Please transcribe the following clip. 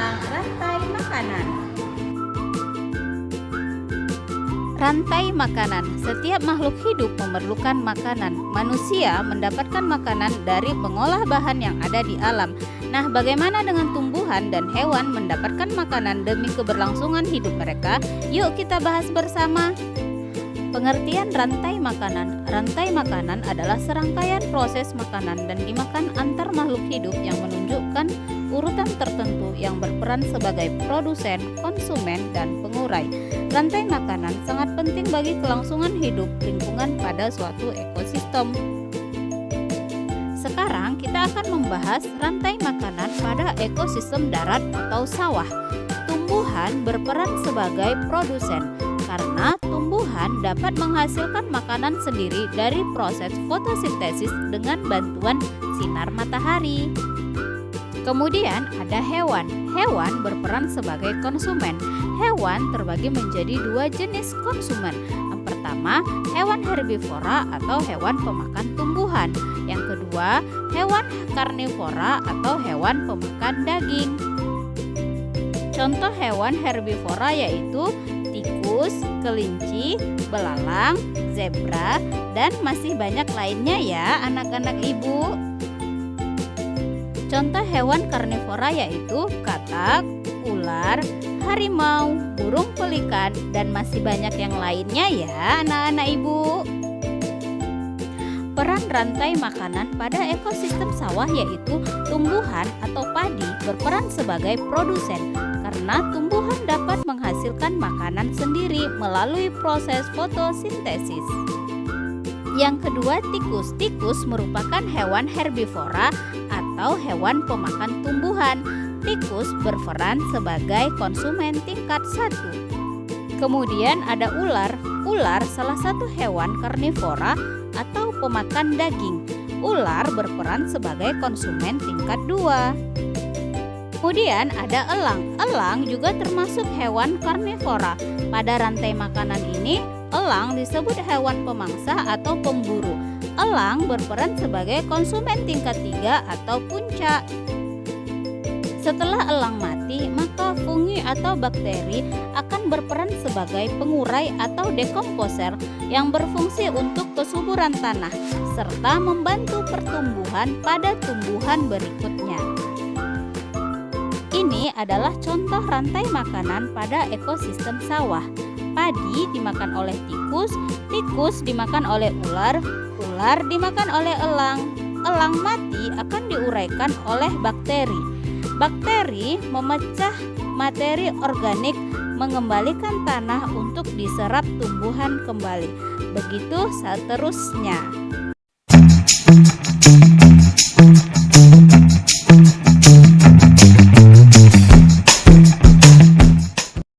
tentang rantai makanan. Rantai makanan. Setiap makhluk hidup memerlukan makanan. Manusia mendapatkan makanan dari mengolah bahan yang ada di alam. Nah, bagaimana dengan tumbuhan dan hewan mendapatkan makanan demi keberlangsungan hidup mereka? Yuk kita bahas bersama. Pengertian rantai makanan. Rantai makanan adalah serangkaian proses makanan dan dimakan antar makhluk hidup yang menunjukkan urutan tertentu yang berperan sebagai produsen, konsumen, dan pengurai. Rantai makanan sangat penting bagi kelangsungan hidup lingkungan pada suatu ekosistem. Sekarang kita akan membahas rantai makanan pada ekosistem darat atau sawah. Tumbuhan berperan sebagai produsen karena tumbuhan dapat menghasilkan makanan sendiri dari proses fotosintesis dengan bantuan sinar matahari. Kemudian ada hewan. Hewan berperan sebagai konsumen. Hewan terbagi menjadi dua jenis konsumen. Yang pertama, hewan herbivora atau hewan pemakan tumbuhan. Yang kedua, hewan karnivora atau hewan pemakan daging. Contoh hewan herbivora yaitu tikus, kelinci, belalang, zebra, dan masih banyak lainnya ya anak-anak ibu. Contoh hewan karnivora yaitu katak, ular, harimau, burung pelikan, dan masih banyak yang lainnya ya anak-anak ibu. Peran rantai makanan pada ekosistem sawah yaitu tumbuhan atau padi berperan sebagai produsen karena tumbuhan dapat menghasilkan makanan sendiri melalui proses fotosintesis. Yang kedua, tikus. Tikus merupakan hewan herbivora atau hewan pemakan tumbuhan. Tikus berperan sebagai konsumen tingkat 1. Kemudian ada ular. Ular salah satu hewan karnivora atau pemakan daging. Ular berperan sebagai konsumen tingkat 2. Kemudian ada elang. Elang juga termasuk hewan karnivora. Pada rantai makanan ini, elang disebut hewan pemangsa atau pemburu. Elang berperan sebagai konsumen tingkat 3 atau puncak. Setelah elang mati, maka fungi atau bakteri akan berperan sebagai pengurai atau dekomposer yang berfungsi untuk kesuburan tanah serta membantu pertumbuhan pada tumbuhan berikutnya. Ini adalah contoh rantai makanan pada ekosistem sawah. Padi dimakan oleh tikus, tikus dimakan oleh ular, ular dimakan oleh elang. Elang mati akan diuraikan oleh bakteri. Bakteri memecah materi organik, mengembalikan tanah untuk diserap tumbuhan kembali. Begitu seterusnya.